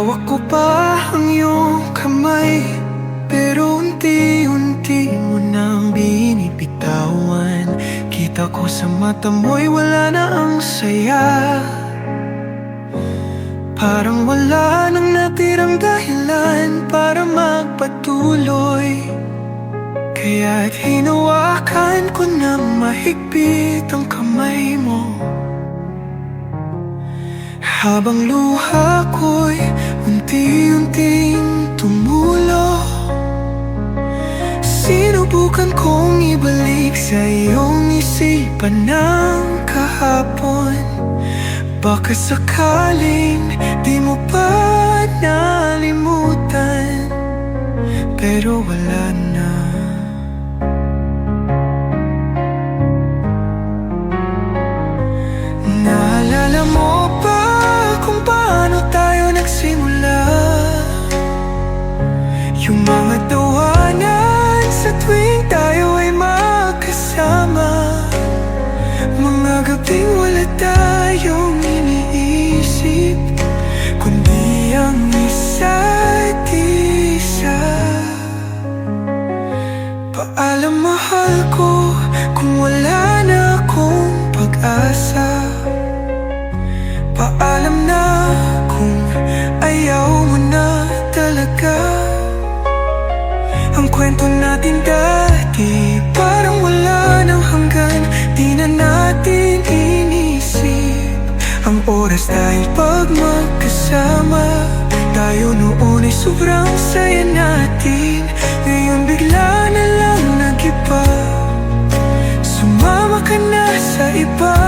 Hawak ko pa ang iyong kamay, pero unti-unti mo nang binibitawan. Kita ko sa mata mo'y wala na ang saya. Parang wala nang natirang dahilan para magpatuloy. Kaya't hinawakan ko na mahigpit ang kamay mo, habang luha ko'y unti-unting tumulo. Sinubukan kong ibalik sa iyong isipan ng kahapon. Baka sakaling di mo pa nalimutan, pero wala na. Naalala mo ba kung paano tayo nagsimula? Yung mga tawanan sa tuwing tayo ay magkasama, mga gabing wala tayong iniisip kundi ang isa't isa. Paalam mahal ko kung wala na akong pag-asa. Paalam na kung ayaw mo na talaga. Ang kwento natin dati parang wala nang hanggan. Di na natin inisip ang oras dahil pag magkasama tayo noon ay sobrang saya natin. Ngayon bigla na lang nag-iba, sumama ka na sa iba.